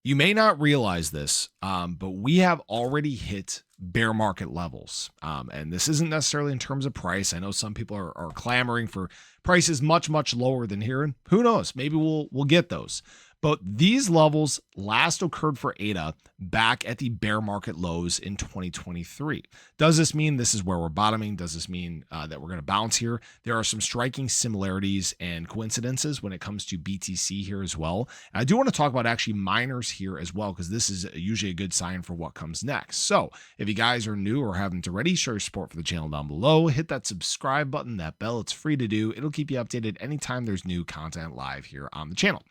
You may not realize this, but we have already hit bear market levels. And this isn't necessarily in terms of price. I know some people are clamoring for prices much, much lower than here. And who knows? Maybe we'll get those. But these levels last occurred for ADA back at the bear market lows in 2023. Does this mean this is where we're bottoming? Does this mean that we're going to bounce here? There are some striking similarities and coincidences when it comes to BTC here as well. And I do want to talk about actually miners here as well, because this is usually a good sign for what comes next. So if you guys are new or haven't already, show your support for the channel down below. Hit that subscribe button, that bell. It's free to do. It'll keep you updated anytime there's new content live here on the channel.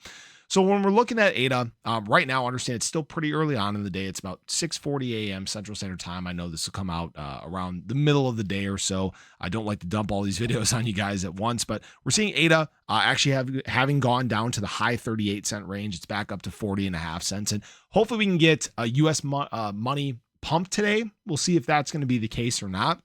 So when we're looking at ADA, right now, understand it's still pretty early on in the day. It's about 6:40 a.m. Central Standard Time. I know this will come out around the middle of the day or so. I don't like to dump all these videos on you guys at once, but we're seeing ADA actually having gone down to the high 38-cent range. It's back up to 40.5 cents. And hopefully we can get a U.S. money pump today. We'll see if that's going to be the case or not.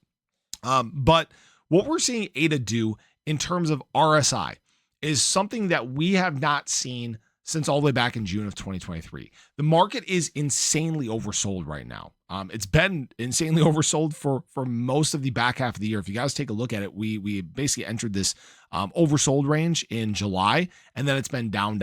But what we're seeing ADA do in terms of RSI is something that we have not seen since all the way back in June of 2023. The market is insanely oversold right now. It's been insanely oversold for most of the back half of the year. If you guys take a look at it, we basically entered this oversold range in July, and then it's been down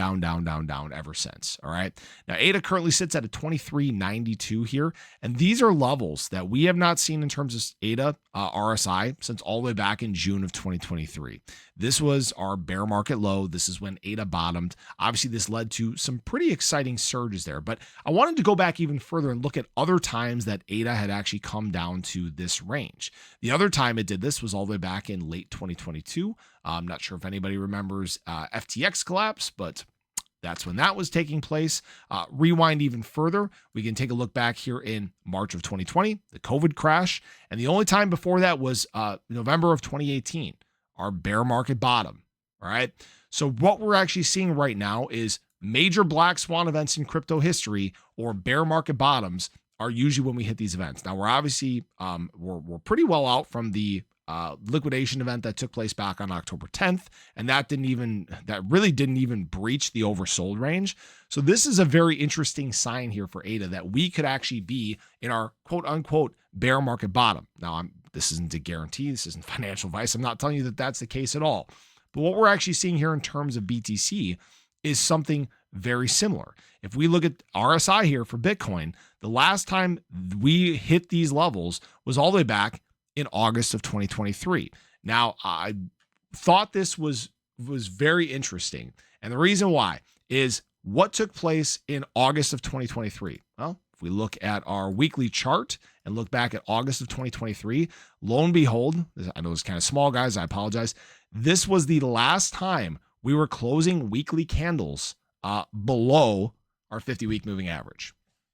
ever since. All right. Now, ADA currently sits at a 23.92 here, and these are levels that we have not seen in terms of ADA RSI since all the way back in June of 2023. This was our bear market low. This is when ADA bottomed. Obviously, this led to some pretty exciting surges there, but I wanted to go back even further and look at other times that ADA had actually come down to this range. The other time it did this was all the way back in late 2022. I'm not sure if anybody remembers FTX collapse, but that's when that was taking place. Rewind even further, we can take a look back here in March of 2020, the COVID crash. And the only time before that was November of 2018, our bear market bottom. All right. So what we're actually seeing right now is major black swan events in crypto history, or bear market bottoms, are usually when we hit these events. Now we're obviously we're pretty well out from the liquidation event that took place back on October 10th, and that really didn't even breach the oversold range. So this is a very interesting sign here for ADA that we could actually be in our quote unquote bear market bottom. Now this isn't a guarantee, this isn't financial advice. I'm not telling you that that's the case at all. But what we're actually seeing here in terms of BTC is something very similar. If we look at RSI here for Bitcoin, the last time we hit these levels was all the way back in August of 2023. Now, I thought this was very interesting. And the reason why is what took place in August of 2023. Well, if we look at our weekly chart and look back at August of 2023, lo and behold, I know it's kind of small, guys, I apologize. This was the last time we were closing weekly candles below our 50-week moving average.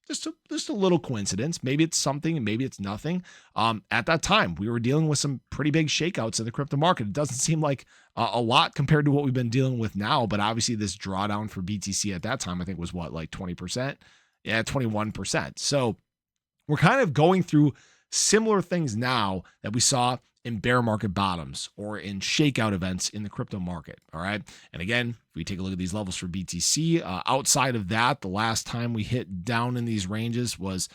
Just a little coincidence. Maybe it's something and maybe it's nothing. At that time, we were dealing with some pretty big shakeouts in the crypto market. It doesn't seem like a lot compared to what we've been dealing with now, but obviously this drawdown for BTC at that time, I think was what, like 20%? Yeah, 21%. So we're kind of going through similar things now that we saw in bear market bottoms or in shakeout events in the crypto market. All right. And again, if we take a look at these levels for BTC, outside of that, the last time we hit down in these ranges was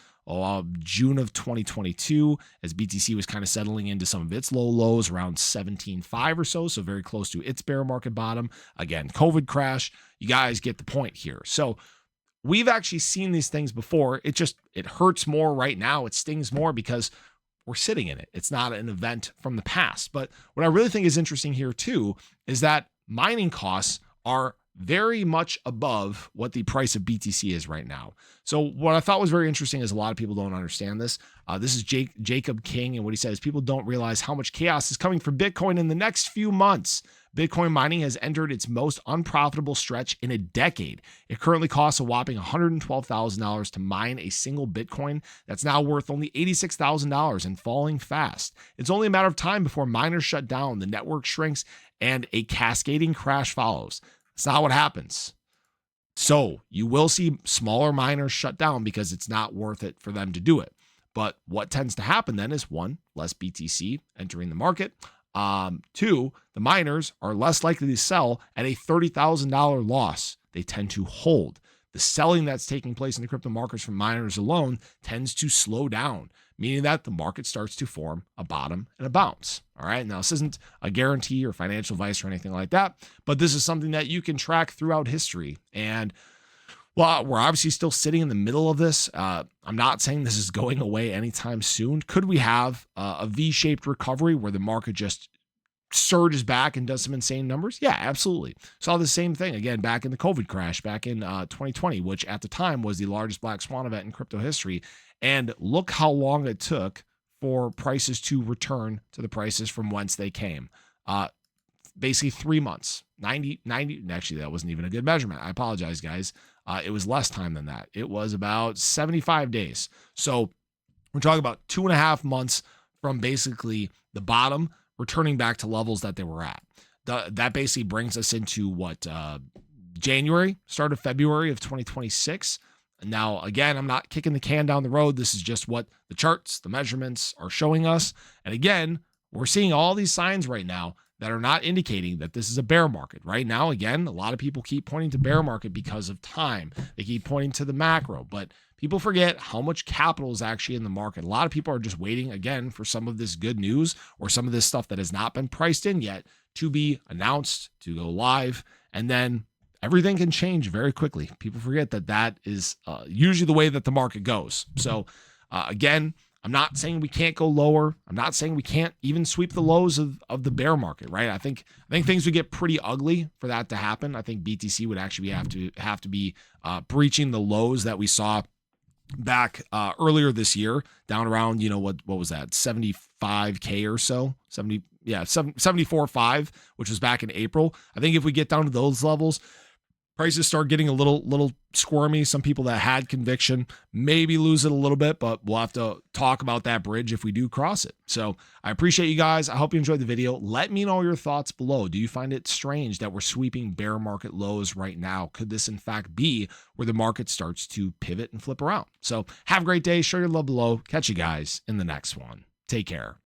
June of 2022, as BTC was kind of settling into some of its low lows around 17.5 or so. So very close to its bear market bottom. Again, COVID crash. You guys get the point here. So we've actually seen these things before. It hurts more right now. It stings more because we're sitting in it. It's not an event from the past. But what I really think is interesting here too is that mining costs are very much above what the price of BTC is right now. So what I thought was very interesting is a lot of people don't understand this. This is Jacob King, and what he says, people don't realize how much chaos is coming for Bitcoin in the next few months. Bitcoin mining has entered its most unprofitable stretch in a decade. It currently costs a whopping $112,000 to mine a single Bitcoin that's now worth only $86,000 and falling fast. It's only a matter of time before miners shut down, the network shrinks, and a cascading crash follows. It's not what happens. So you will see smaller miners shut down because it's not worth it for them to do it. But what tends to happen then is, one, less BTC entering the market. Two, the miners are less likely to sell at a $30,000 loss. They tend to hold. the selling that's taking place in the crypto markets from miners alone tends to slow down, meaning that the market starts to form a bottom and a bounce. All right. Now, this isn't a guarantee or financial advice or anything like that, but this is something that you can track throughout history. And well, we're obviously still sitting in the middle of this. I'm not saying this is going away anytime soon. Could we have a V-shaped recovery where the market just surges back and does some insane numbers? Yeah, absolutely. Saw the same thing again back in the COVID crash back in 2020, which at the time was the largest black swan event in crypto history. And look how long it took for prices to return to the prices from whence they came. Basically 3 months, 90, actually that wasn't even a good measurement. I apologize, guys. It was less time than that. It was about 75 days. So we're talking about 2.5 months from basically the bottom returning back to levels that they were at. That basically brings us into January, start of February of 2026. And now, again, I'm not kicking the can down the road. This is just what the charts, the measurements are showing us. And again, we're seeing all these signs right now that are not indicating that this is a bear market. Right now, again, a lot of people keep pointing to bear market because of time. They keep pointing to the macro, but people forget how much capital is actually in the market. A lot of people are just waiting, again, for some of this good news or some of this stuff that has not been priced in yet to be announced, to go live, and then everything can change very quickly. People forget that that is usually the way that the market goes. So, again, I'm not saying we can't go lower. I'm not saying we can't even sweep the lows of the bear market, right? I think things would get pretty ugly for that to happen. I think BTC would actually have to be breaching the lows that we saw back earlier this year, down around, what was that, 75K or so, 74.5, which was back in April. I think if we get down to those levels, prices start getting a little squirmy. Some people that had conviction maybe lose it a little bit, but we'll have to talk about that bridge if we do cross it. So I appreciate you guys. I hope you enjoyed the video. Let me know your thoughts below. Do you find it strange that we're sweeping bear market lows right now? Could this in fact be where the market starts to pivot and flip around? So have a great day. Show your love below. Catch you guys in the next one. Take care.